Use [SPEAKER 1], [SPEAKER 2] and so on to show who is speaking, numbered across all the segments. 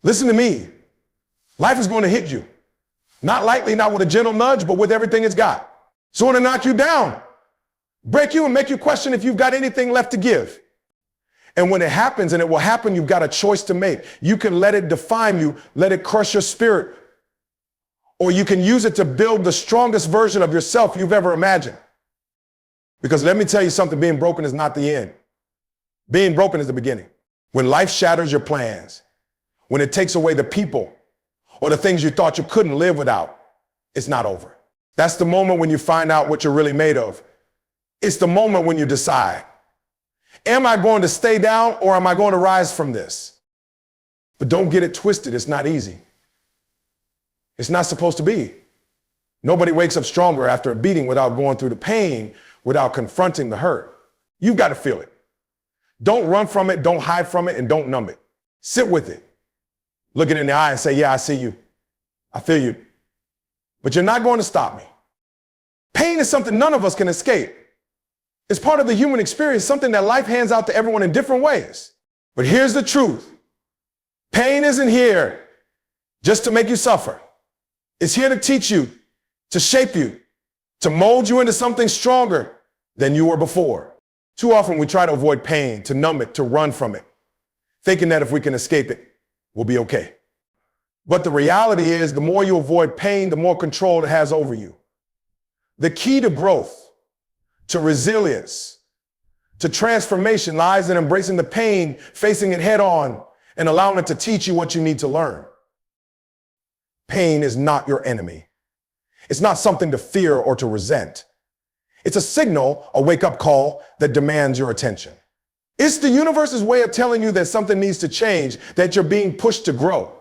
[SPEAKER 1] Listen to me. Life is going to hit you. Not lightly, not with a gentle nudge, but with everything it's got. It's going to knock you down, break you, and make you question if you've got anything left to give. And when it happens, and it will happen, you've got a choice to make. You can let it define you, let it crush your spirit, or you can use it to build the strongest version of yourself you've ever imagined. Because let me tell you something, being broken is not the end. Being broken is the beginning. When life shatters your plans, when it takes away the people or the things you thought you couldn't live without, it's not over. That's the moment when you find out what you're really made of. It's the moment when you decide, am I going to stay down or am I going to rise from this? But don't get it twisted. It's not easy. It's not supposed to be. Nobody wakes up stronger after a beating without going through the pain, without confronting the hurt. You've got to feel it. Don't run from it, don't hide from it, and don't numb it. Sit with it. Look it in the eye and say, yeah, I see you. I feel you. But you're not going to stop me. Pain is something none of us can escape. It's part of the human experience, something that life hands out to everyone in different ways. But here's the truth. Pain isn't here just to make you suffer. It's here to teach you, to shape you, to mold you into something stronger than you were before. Too often we try to avoid pain, to numb it, to run from it, thinking that if we can escape it, we'll be okay. But the reality is, the more you avoid pain, the more control it has over you. The key to growth, to resilience, to transformation lies in embracing the pain, facing it head on, and allowing it to teach you what you need to learn. Pain is not your enemy. It's not something to fear or to resent. It's a signal, a wake-up call that demands your attention. It's the universe's way of telling you that something needs to change, that you're being pushed to grow.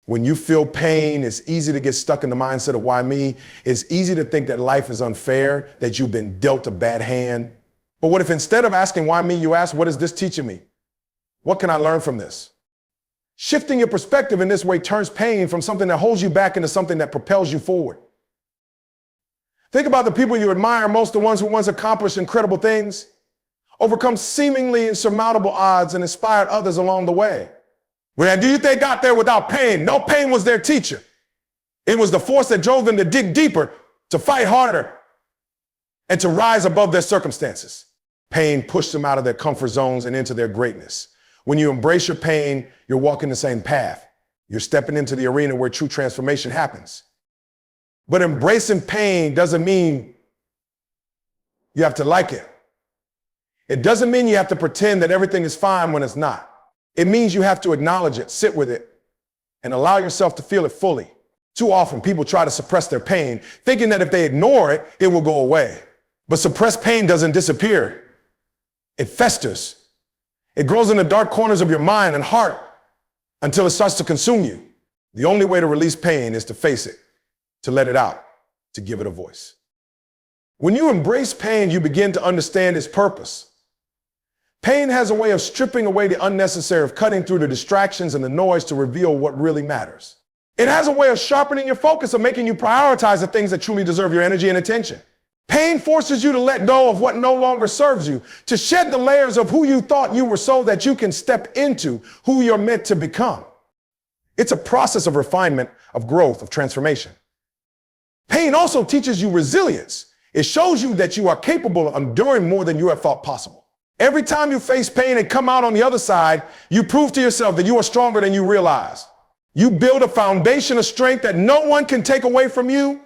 [SPEAKER 1] When you feel pain, it's easy to get stuck in the mindset of why me. It's easy to think that life is unfair, that you've been dealt a bad hand. But what if instead of asking why me, you ask, what is this teaching me? What can I learn from this? Shifting your perspective in this way turns pain from something that holds you back into something that propels you forward. Think about the people you admire most, the ones who once accomplished incredible things, overcome seemingly insurmountable odds, and inspired others along the way. Well, do you think they got there without pain? No, pain was their teacher. It was the force that drove them to dig deeper, to fight harder, and to rise above their circumstances. Pain pushed them out of their comfort zones and into their greatness. When you embrace your pain, you're walking the same path. You're stepping into the arena where true transformation happens. But embracing pain doesn't mean you have to like it. It doesn't mean you have to pretend that everything is fine when it's not. It means you have to acknowledge it, sit with it, and allow yourself to feel it fully. Too often, people try to suppress their pain, thinking that if they ignore it, it will go away. But suppressed pain doesn't disappear. It festers. It grows in the dark corners of your mind and heart until it starts to consume you. The only way to release pain is to face it, to let it out, to give it a voice. When you embrace pain, you begin to understand its purpose. Pain has a way of stripping away the unnecessary, of cutting through the distractions and the noise to reveal what really matters. It has a way of sharpening your focus, of making you prioritize the things that truly deserve your energy and attention. Pain forces you to let go of what no longer serves you, to shed the layers of who you thought you were so that you can step into who you're meant to become. It's a process of refinement, of growth, of transformation. Pain also teaches you resilience. It shows you that you are capable of enduring more than you ever thought possible. Every time you face pain and come out on the other side, you prove to yourself that you are stronger than you realize. You build a foundation of strength that no one can take away from you.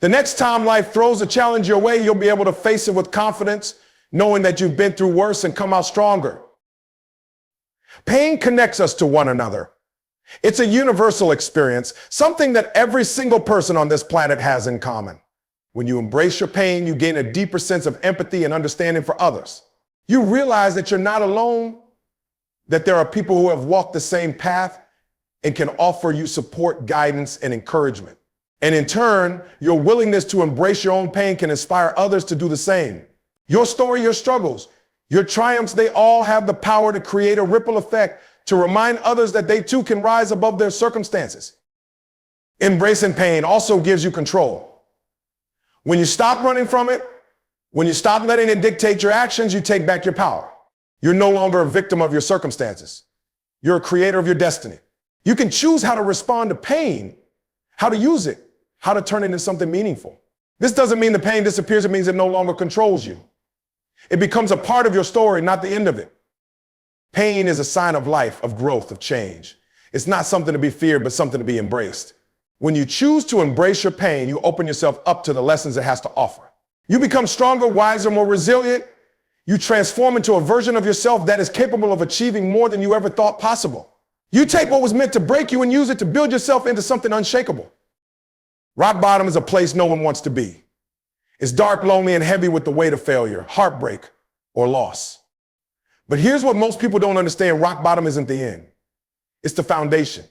[SPEAKER 1] The next time life throws a challenge your way, you'll be able to face it with confidence, knowing that you've been through worse and come out stronger. Pain connects us to one another. It's a universal experience, something that every single person on this planet has in common. When you embrace your pain, you gain a deeper sense of empathy and understanding for others. You realize that you're not alone, that there are people who have walked the same path and can offer you support, guidance, and encouragement. And in turn, your willingness to embrace your own pain can inspire others to do the same. Your story, your struggles, your triumphs, they all have the power to create a ripple effect, to remind others that they too can rise above their circumstances. Embracing pain also gives you control. When you stop running from it, when you stop letting it dictate your actions, you take back your power. You're no longer a victim of your circumstances. You're a creator of your destiny. You can choose how to respond to pain, how to use it, how to turn it into something meaningful. This doesn't mean the pain disappears. It means it no longer controls you. It becomes a part of your story, not the end of it. Pain is a sign of life, of growth, of change. It's not something to be feared, but something to be embraced. When you choose to embrace your pain, you open yourself up to the lessons it has to offer. You become stronger, wiser, more resilient. You transform into a version of yourself that is capable of achieving more than you ever thought possible. You take what was meant to break you and use it to build yourself into something unshakable. Rock bottom is a place no one wants to be. It's dark, lonely, and heavy with the weight of failure, heartbreak, or loss. But here's what most people don't understand. Rock bottom isn't the end. It's the foundation.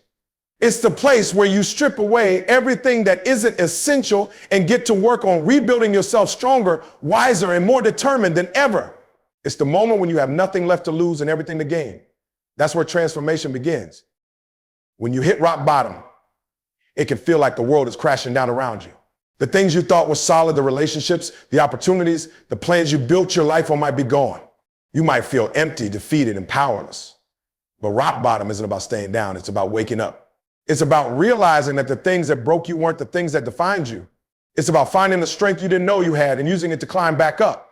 [SPEAKER 1] It's the place where you strip away everything that isn't essential and get to work on rebuilding yourself stronger, wiser, and more determined than ever. It's the moment when you have nothing left to lose and everything to gain. That's where transformation begins. When you hit rock bottom, it can feel like the world is crashing down around you. The things you thought were solid, the relationships, the opportunities, the plans you built your life on might be gone. You might feel empty, defeated, and powerless. But rock bottom isn't about staying down. It's about waking up. It's about realizing that the things that broke you weren't the things that defined you. It's about finding the strength you didn't know you had and using it to climb back up.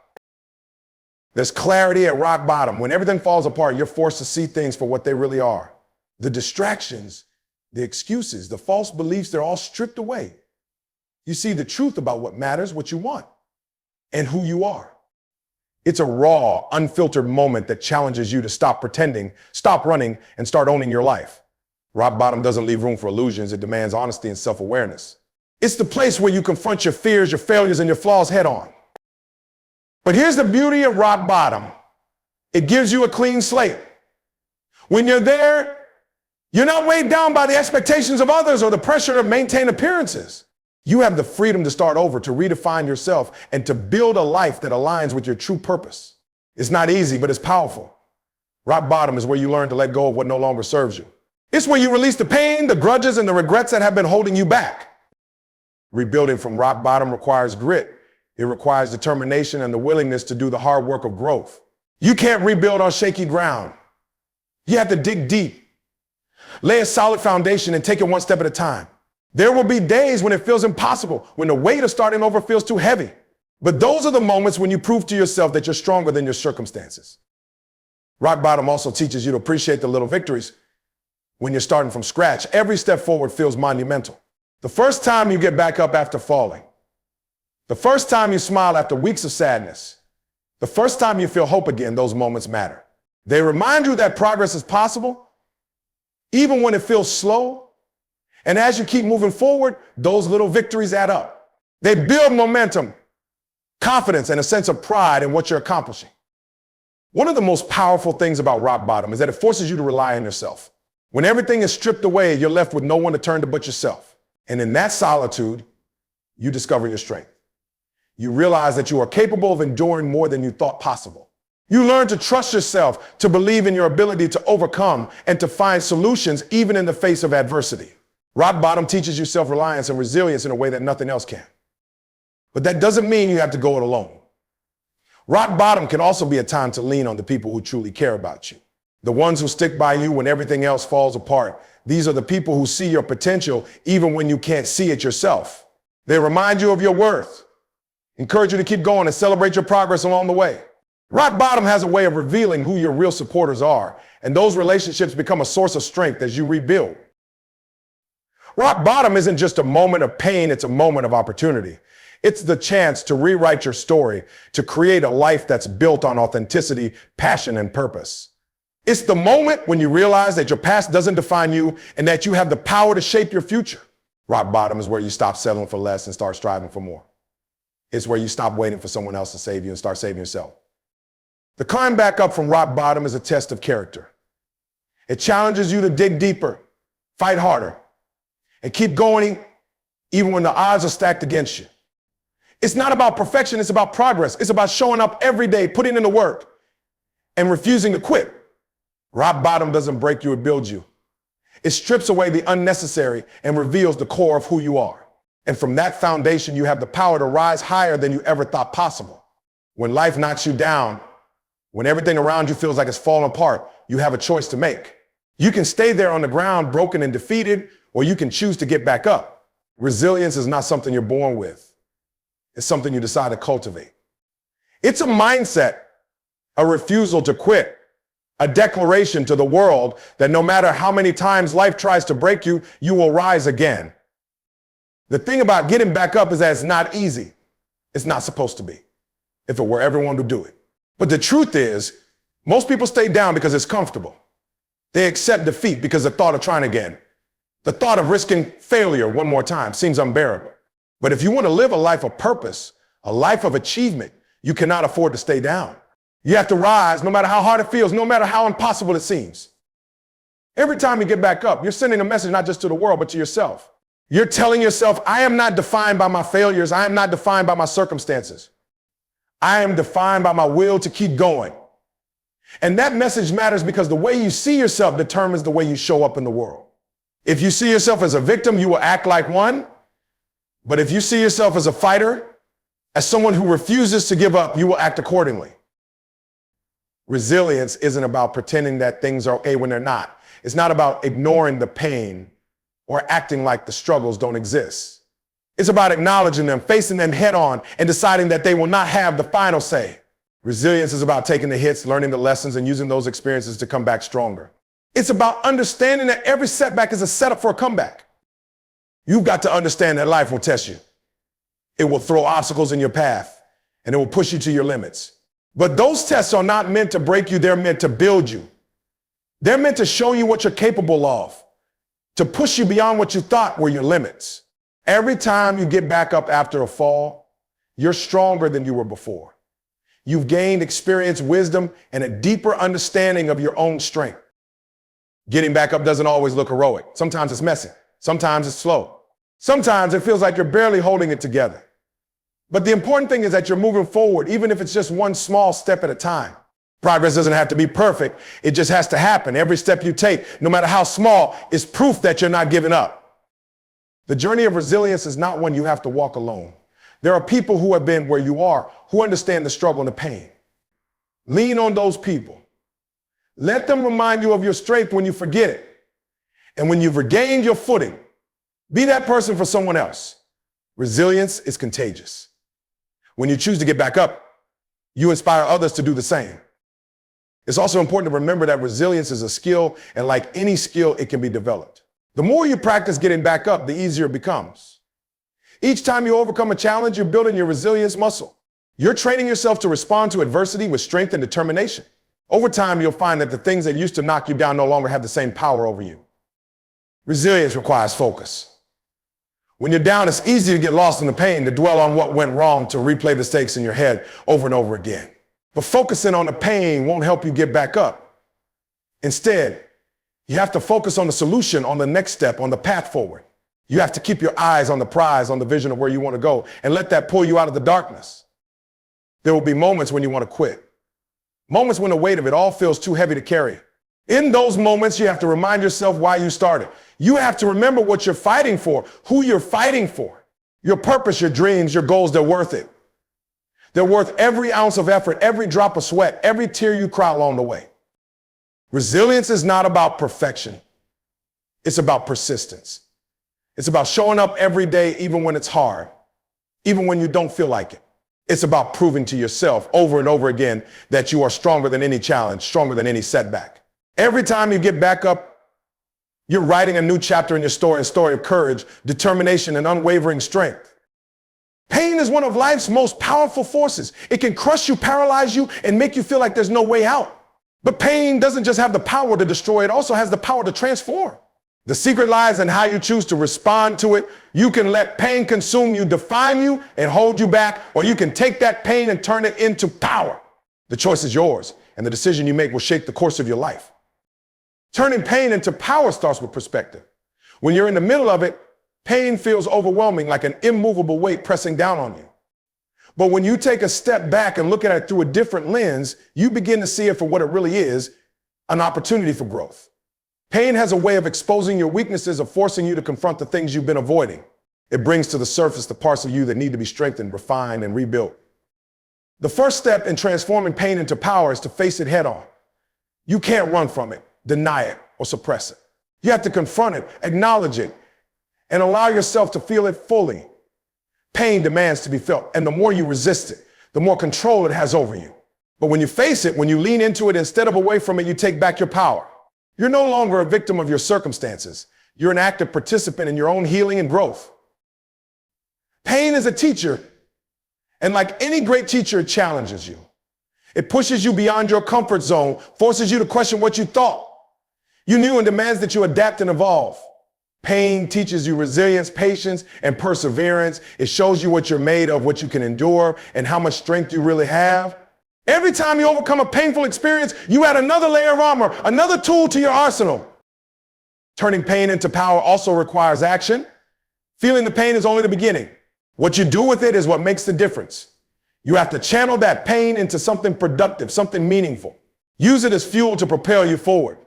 [SPEAKER 1] There's clarity at rock bottom. When everything falls apart, you're forced to see things for what they really are. The distractions, the excuses, the false beliefs, they're all stripped away. You see the truth about what matters, what you want, and who you are. It's a raw, unfiltered moment that challenges you to stop pretending, stop running, and start owning your life. Rock bottom doesn't leave room for illusions. It demands honesty and self-awareness. It's the place where you confront your fears, your failures, and your flaws head on. But here's the beauty of rock bottom. It gives you a clean slate. When you're there, you're not weighed down by the expectations of others or the pressure to maintain appearances. You have the freedom to start over, to redefine yourself, and to build a life that aligns with your true purpose. It's not easy, but it's powerful. Rock bottom is where you learn to let go of what no longer serves you. It's where you release the pain, the grudges, and the regrets that have been holding you back. Rebuilding from rock bottom requires grit. It requires determination and the willingness to do the hard work of growth. You can't rebuild on shaky ground. You have to dig deep, lay a solid foundation, and take it one step at a time. There will be days when it feels impossible, when the weight of starting over feels too heavy. But those are the moments when you prove to yourself that you're stronger than your circumstances. Rock bottom also teaches you to appreciate the little victories. When you're starting from scratch, every step forward feels monumental. The first time you get back up after falling, the first time you smile after weeks of sadness, the first time you feel hope again, those moments matter. They remind you that progress is possible, even when it feels slow. And as you keep moving forward, those little victories add up. They build momentum, confidence, and a sense of pride in what you're accomplishing. One of the most powerful things about rock bottom is that it forces you to rely on yourself. When everything is stripped away, you're left with no one to turn to but yourself. And in that solitude, you discover your strength. You realize that you are capable of enduring more than you thought possible. You learn to trust yourself, to believe in your ability to overcome and to find solutions even in the face of adversity. Rock bottom teaches you self-reliance and resilience in a way that nothing else can. But that doesn't mean you have to go it alone. Rock bottom can also be a time to lean on the people who truly care about you. The ones who stick by you when everything else falls apart. These are the people who see your potential even when you can't see it yourself. They remind you of your worth, encourage you to keep going and celebrate your progress along the way. Rock bottom has a way of revealing who your real supporters are, and those relationships become a source of strength as you rebuild. Rock bottom isn't just a moment of pain, it's a moment of opportunity. It's the chance to rewrite your story, to create a life that's built on authenticity, passion, and purpose. It's the moment when you realize that your past doesn't define you and that you have the power to shape your future. Rock bottom is where you stop settling for less and start striving for more. It's where you stop waiting for someone else to save you and start saving yourself. The climb back up from rock bottom is a test of character. It challenges you to dig deeper, fight harder, and keep going even when the odds are stacked against you. It's not about perfection, it's about progress. It's about showing up every day, putting in the work, and refusing to quit. Rock bottom doesn't break you, it builds you. It strips away the unnecessary and reveals the core of who you are. And from that foundation, you have the power to rise higher than you ever thought possible. When life knocks you down, when everything around you feels like it's falling apart, you have a choice to make. You can stay there on the ground, broken and defeated, or you can choose to get back up. Resilience is not something you're born with. It's something you decide to cultivate. It's a mindset, a refusal to quit, a declaration to the world that no matter how many times life tries to break you, you will rise again. The thing about getting back up is that it's not easy. It's not supposed to be. If it were, everyone would do it. But the truth is, most people stay down because it's comfortable. They accept defeat because the thought of trying again, the thought of risking failure one more time seems unbearable. But if you want to live a life of purpose, a life of achievement, you cannot afford to stay down. You have to rise no matter how hard it feels, no matter how impossible it seems. Every time you get back up, you're sending a message not just to the world, but to yourself. You're telling yourself, I am not defined by my failures. I am not defined by my circumstances. I am defined by my will to keep going. And that message matters because the way you see yourself determines the way you show up in the world. If you see yourself as a victim, you will act like one. But if you see yourself as a fighter, as someone who refuses to give up, you will act accordingly. Resilience isn't about pretending that things are okay when they're not. It's not about ignoring the pain or acting like the struggles don't exist. It's about acknowledging them, facing them head on, and deciding that they will not have the final say. Resilience is about taking the hits, learning the lessons, and using those experiences to come back stronger. It's about understanding that every setback is a setup for a comeback. You've got to understand that life will test you. It will throw obstacles in your path, and it will push you to your limits. But those tests are not meant to break you. They're meant to build you. They're meant to show you what you're capable of, to push you beyond what you thought were your limits. Every time you get back up after a fall, you're stronger than you were before. You've gained experience, wisdom, and a deeper understanding of your own strength. Getting back up doesn't always look heroic. Sometimes it's messy. Sometimes it's slow. Sometimes it feels like you're barely holding it together. But the important thing is that you're moving forward, even if it's just one small step at a time. Progress doesn't have to be perfect. It just has to happen. Every step you take, no matter how small, is proof that you're not giving up. The journey of resilience is not one you have to walk alone. There are people who have been where you are, who understand the struggle and the pain. Lean on those people. Let them remind you of your strength when you forget it. And when you've regained your footing, be that person for someone else. Resilience is contagious. When you choose to get back up, you inspire others to do the same. It's also important to remember that resilience is a skill, and like any skill, it can be developed. The more you practice getting back up, the easier it becomes. Each time you overcome a challenge, you're building your resilience muscle. You're training yourself to respond to adversity with strength and determination. Over time, you'll find that the things that used to knock you down no longer have the same power over you. Resilience requires focus. When you're down, it's easy to get lost in the pain, to dwell on what went wrong, to replay the mistakes in your head over and over again. But focusing on the pain won't help you get back up. Instead, you have to focus on the solution, on the next step, on the path forward. You have to keep your eyes on the prize, on the vision of where you want to go, and let that pull you out of the darkness. There will be moments when you want to quit. Moments when the weight of it all feels too heavy to carry. In those moments, you have to remind yourself why you started. You have to remember what you're fighting for, who you're fighting for. Your purpose, your dreams, your goals, they're worth it. They're worth every ounce of effort, every drop of sweat, every tear you cry along the way. Resilience is not about perfection. It's about persistence. It's about showing up every day, even when it's hard, even when you don't feel like it. It's about proving to yourself over and over again that you are stronger than any challenge, stronger than any setback. Every time you get back up, you're writing a new chapter in your story, a story of courage, determination, and unwavering strength. Pain is one of life's most powerful forces. It can crush you, paralyze you, and make you feel like there's no way out. But pain doesn't just have the power to destroy, it also has the power to transform. The secret lies in how you choose to respond to it. You can let pain consume you, define you, and hold you back, or you can take that pain and turn it into power. The choice is yours, and the decision you make will shape the course of your life. Turning pain into power starts with perspective. When you're in the middle of it, pain feels overwhelming, like an immovable weight pressing down on you. But when you take a step back and look at it through a different lens, you begin to see it for what it really is, an opportunity for growth. Pain has a way of exposing your weaknesses, of forcing you to confront the things you've been avoiding. It brings to the surface the parts of you that need to be strengthened, refined, and rebuilt. The first step in transforming pain into power is to face it head on. You can't run from it, deny it, or suppress it. You have to confront it, acknowledge it, and allow yourself to feel it fully. Pain demands to be felt, and the more you resist it, the more control it has over you. But when you face it, when you lean into it instead of away from it, you take back your power. You're no longer a victim of your circumstances. You're an active participant in your own healing and growth. Pain is a teacher, and like any great teacher, it challenges you. It pushes you beyond your comfort zone, forces you to question what you thought you knew, and demands that you adapt and evolve. Pain teaches you resilience, patience, and perseverance. It shows you what you're made of, what you can endure, and how much strength you really have. Every time you overcome a painful experience, you add another layer of armor, another tool to your arsenal. Turning pain into power also requires action. Feeling the pain is only the beginning. What you do with it is what makes the difference. You have to channel that pain into something productive, something meaningful. Use it as fuel to propel you forward.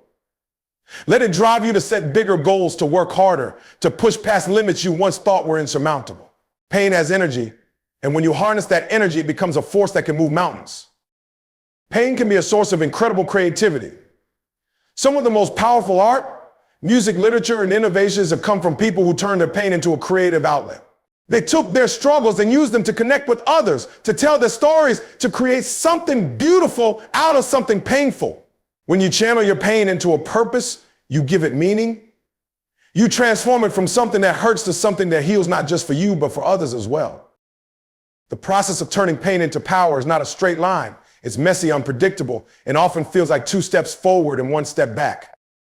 [SPEAKER 1] Let it drive you to set bigger goals, to work harder, to push past limits you once thought were insurmountable. Pain has energy, and when you harness that energy, it becomes a force that can move mountains. Pain can be a source of incredible creativity. Some of the most powerful art, music, literature, and innovations have come from people who turned their pain into a creative outlet. They took their struggles and used them to connect with others, to tell their stories, to create something beautiful out of something painful. When you channel your pain into a purpose, you give it meaning. You transform it from something that hurts to something that heals, not just for you, but for others as well. The process of turning pain into power is not a straight line. It's messy, unpredictable, and often feels like 2 steps forward and 1 step back.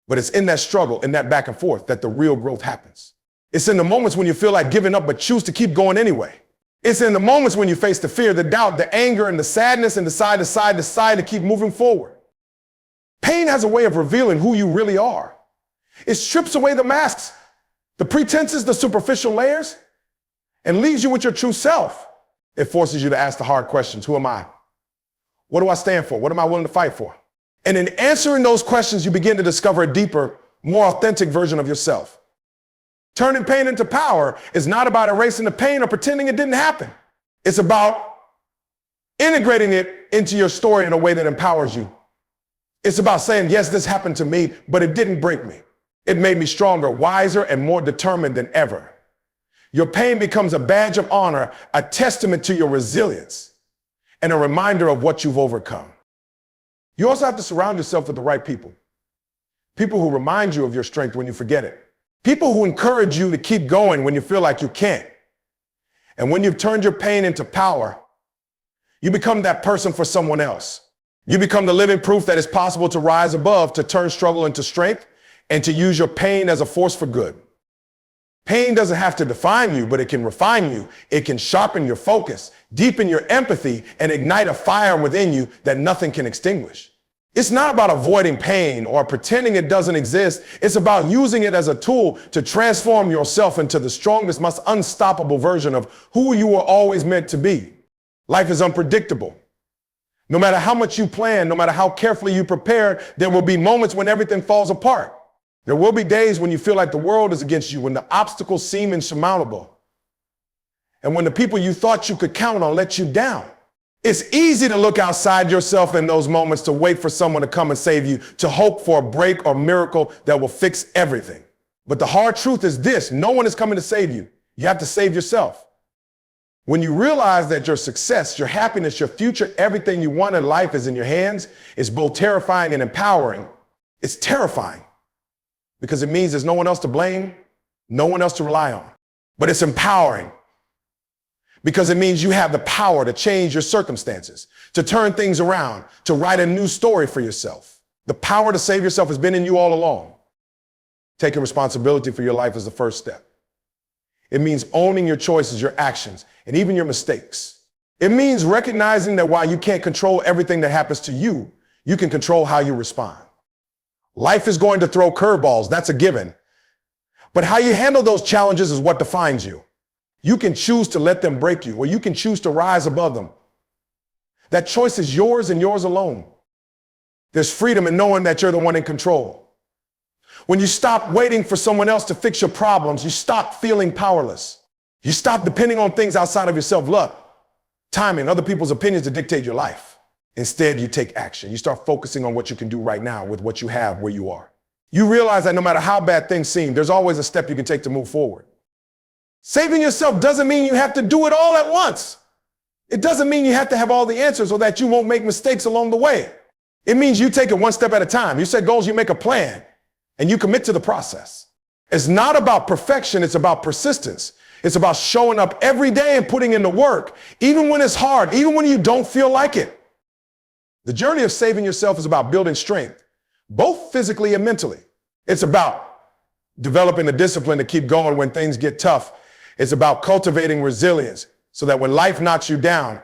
[SPEAKER 1] But it's in that struggle, in that back and forth, that the real growth happens. It's in the moments when you feel like giving up, but choose to keep going anyway. It's in the moments when you face the fear, the doubt, the anger, and the sadness, and decide to keep moving forward. Pain has a way of revealing who you really are. It strips away the masks, the pretenses, the superficial layers, and leaves you with your true self. It forces you to ask the hard questions. Who am I? What do I stand for? What am I willing to fight for? And in answering those questions, you begin to discover a deeper, more authentic version of yourself. Turning pain into power is not about erasing the pain or pretending it didn't happen. It's about integrating it into your story in a way that empowers you. It's about saying, yes, this happened to me, but it didn't break me. It made me stronger, wiser, and more determined than ever. Your pain becomes a badge of honor, a testament to your resilience, and a reminder of what you've overcome. You also have to surround yourself with the right people. People who remind you of your strength when you forget it. People who encourage you to keep going when you feel like you can't. And when you've turned your pain into power, you become that person for someone else. You become the living proof that it's possible to rise above, to turn struggle into strength, and to use your pain as a force for good. Pain doesn't have to define you, but it can refine you. It can sharpen your focus, deepen your empathy, and ignite a fire within you that nothing can extinguish. It's not about avoiding pain or pretending it doesn't exist. It's about using it as a tool to transform yourself into the strongest, most unstoppable version of who you were always meant to be. Life is unpredictable. No matter how much you plan, no matter how carefully you prepare, there will be moments when everything falls apart. There will be days when you feel like the world is against you, when the obstacles seem insurmountable, and when the people you thought you could count on let you down. It's easy to look outside yourself in those moments, to wait for someone to come and save you, to hope for a break or miracle that will fix everything. But the hard truth is this: no one is coming to save you. You have to save yourself. When you realize that your success, your happiness, your future, everything you want in life is in your hands, it's both terrifying and empowering. It's terrifying because it means there's no one else to blame, no one else to rely on. But it's empowering because it means you have the power to change your circumstances, to turn things around, to write a new story for yourself. The power to save yourself has been in you all along. Taking responsibility for your life is the first step. It means owning your choices, your actions, and even your mistakes. It means recognizing that while you can't control everything that happens to you, you can control how you respond. Life is going to throw curveballs, that's a given. But how you handle those challenges is what defines you. You can choose to let them break you, or you can choose to rise above them. That choice is yours and yours alone. There's freedom in knowing that you're the one in control. When you stop waiting for someone else to fix your problems, you stop feeling powerless. You stop depending on things outside of yourself, luck, timing, other people's opinions to dictate your life. Instead, you take action. You start focusing on what you can do right now with what you have where you are. You realize that no matter how bad things seem, there's always a step you can take to move forward. Saving yourself doesn't mean you have to do it all at once. It doesn't mean you have to have all the answers or that you won't make mistakes along the way. It means you take it one step at a time. You set goals, you make a plan, and you commit to the process. It's not about perfection, it's about persistence. It's about showing up every day and putting in the work, even when it's hard, even when you don't feel like it. The journey of saving yourself is about building strength, both physically and mentally. It's about developing the discipline to keep going when things get tough. It's about cultivating resilience so that when life knocks you down,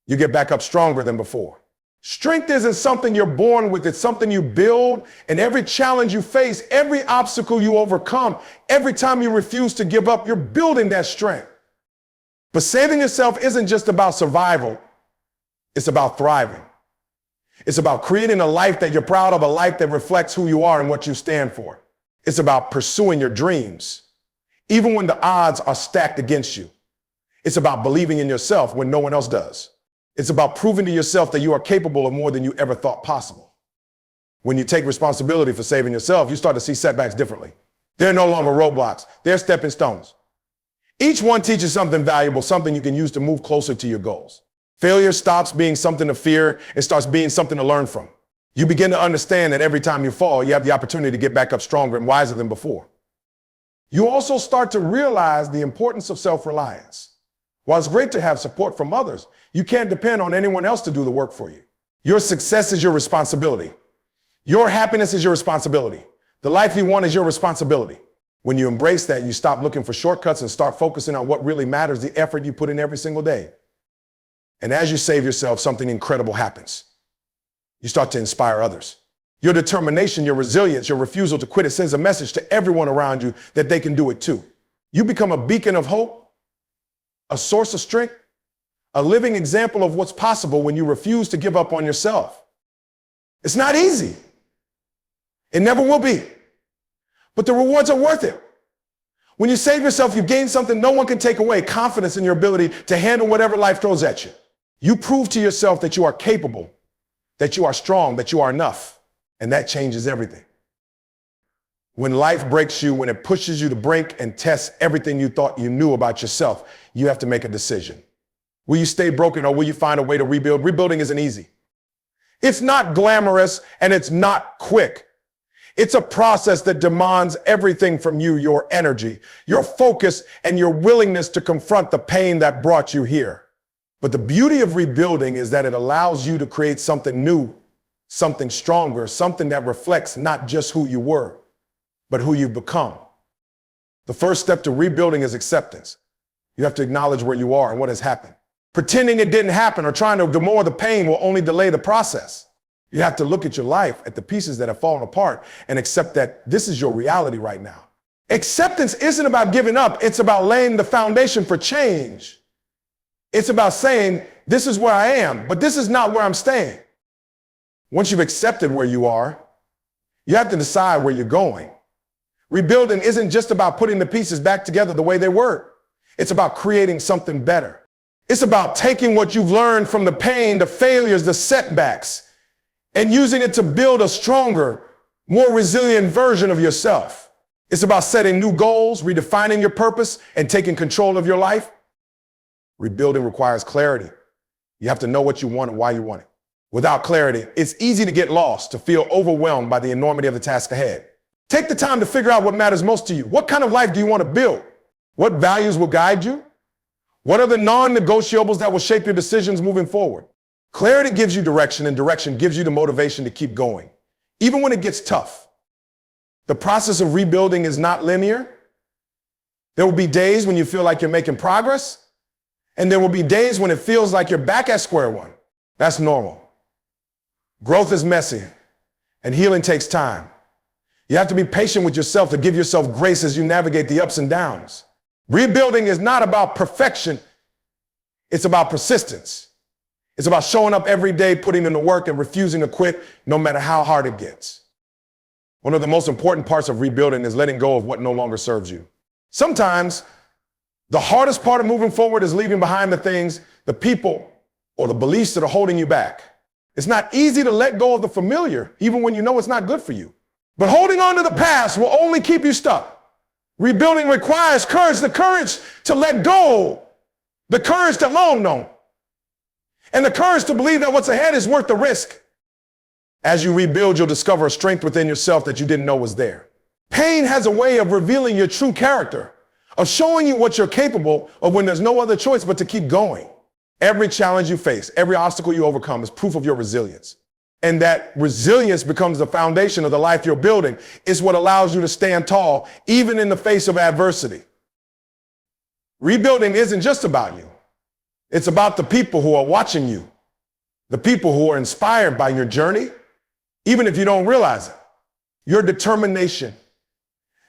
[SPEAKER 1] you get back up stronger than before. Strength isn't something you're born with, it's something you build, and every challenge you face, every obstacle you overcome, every time you refuse to give up, you're building that strength. But saving yourself isn't just about survival, it's about thriving. It's about creating a life that you're proud of, a life that reflects who you are and what you stand for. It's about pursuing your dreams, even when the odds are stacked against you. It's about believing in yourself when no one else does. It's about proving to yourself that you are capable of more than you ever thought possible. When you take responsibility for saving yourself, you start to see setbacks differently. They're no longer roadblocks, they're stepping stones. Each one teaches something valuable, something you can use to move closer to your goals. Failure stops being something to fear and starts being something to learn from. You begin to understand that every time you fall, you have the opportunity to get back up stronger and wiser than before. You also start to realize the importance of self-reliance. While it's great to have support from others, you can't depend on anyone else to do the work for you. Your success is your responsibility. Your happiness is your responsibility. The life you want is your responsibility. When you embrace that, you stop looking for shortcuts and start focusing on what really matters, the effort you put in every single day. And as you save yourself, something incredible happens. You start to inspire others. Your determination, your resilience, your refusal to quit, it sends a message to everyone around you that they can do it too. You become a beacon of hope, a source of strength, a living example of what's possible when you refuse to give up on yourself. It's not easy. It never will be. But the rewards are worth it. When you save yourself, you gain something no one can take away, confidence in your ability to handle whatever life throws at you. You prove to yourself that you are capable, that you are strong, that you are enough, and that changes everything. When life breaks you, when it pushes you to break and test everything you thought you knew about yourself, you have to make a decision. Will you stay broken or will you find a way to rebuild? Rebuilding isn't easy. It's not glamorous and it's not quick. It's a process that demands everything from you, your energy, your focus, and your willingness to confront the pain that brought you here. But the beauty of rebuilding is that it allows you to create something new, something stronger, something that reflects not just who you were, but who you've become. The first step to rebuilding is acceptance. You have to acknowledge where you are and what has happened. Pretending it didn't happen or trying to ignore the pain will only delay the process. You have to look at your life, at the pieces that have fallen apart, and accept that this is your reality right now. Acceptance isn't about giving up. It's about laying the foundation for change. It's about saying, this is where I am, but this is not where I'm staying. Once you've accepted where you are, you have to decide where you're going. Rebuilding isn't just about putting the pieces back together the way they were. It's about creating something better. It's about taking what you've learned from the pain, the failures, the setbacks, and using it to build a stronger, more resilient version of yourself. It's about setting new goals, redefining your purpose, and taking control of your life. Rebuilding requires clarity. You have to know what you want and why you want it. Without clarity, it's easy to get lost, to feel overwhelmed by the enormity of the task ahead. Take the time to figure out what matters most to you. What kind of life do you want to build? What values will guide you? What are the non-negotiables that will shape your decisions moving forward? Clarity gives you direction, and direction gives you the motivation to keep going, even when it gets tough. The process of rebuilding is not linear. There will be days when you feel like you're making progress, and there will be days when it feels like you're back at square one. That's normal. Growth is messy, and healing takes time. You have to be patient with yourself to give yourself grace as you navigate the ups and downs. Rebuilding is not about perfection. It's about persistence. It's about showing up every day, putting in the work, and refusing to quit no matter how hard it gets. One of the most important parts of rebuilding is letting go of what no longer serves you. Sometimes the hardest part of moving forward is leaving behind the things, the people, or the beliefs that are holding you back. It's not easy to let go of the familiar, even when you know it's not good for you. But holding on to the past will only keep you stuck. Rebuilding requires courage, the courage to let go, the courage to long no, and the courage to believe that what's ahead is worth the risk. As you rebuild, you'll discover a strength within yourself that you didn't know was there. Pain has a way of revealing your true character, of showing you what you're capable of when there's no other choice but to keep going. Every challenge you face, every obstacle you overcome is proof of your resilience. And that resilience becomes the foundation of the life you're building. It's what allows you to stand tall, even in the face of adversity. Rebuilding isn't just about you. It's about the people who are watching you, the people who are inspired by your journey, even if you don't realize it. Your determination,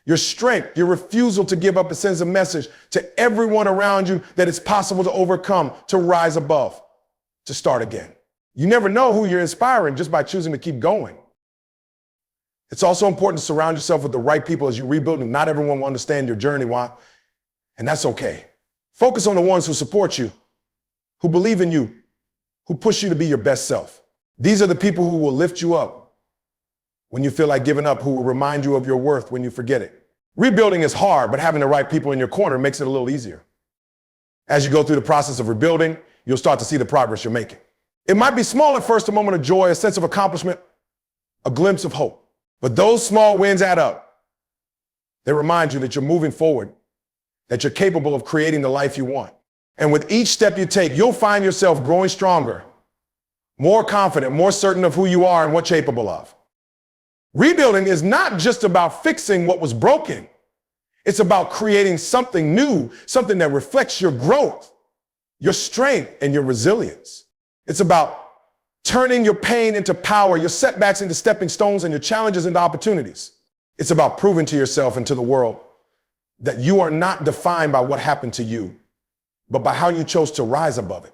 [SPEAKER 1] your strength, your refusal to give up sends a message to everyone around you that it's possible to overcome, to rise above, to start again. You never know who you're inspiring just by choosing to keep going. It's also important to surround yourself with the right people as you rebuild. And not everyone will understand your journey, why? And that's okay. Focus on the ones who support you, who believe in you, who push you to be your best self. These are the people who will lift you up when you feel like giving up, who will remind you of your worth when you forget it. Rebuilding is hard, but having the right people in your corner makes it a little easier. As you go through the process of rebuilding, you'll start to see the progress you're making. It might be small at first, a moment of joy, a sense of accomplishment, a glimpse of hope. But those small wins add up. They remind you that you're moving forward, that you're capable of creating the life you want. And with each step you take, you'll find yourself growing stronger, more confident, more certain of who you are and what you're capable of. Rebuilding is not just about fixing what was broken. It's about creating something new, something that reflects your growth, your strength, and your resilience. It's about turning your pain into power, your setbacks into stepping stones, and your challenges into opportunities. It's about proving to yourself and to the world that you are not defined by what happened to you, but by how you chose to rise above it.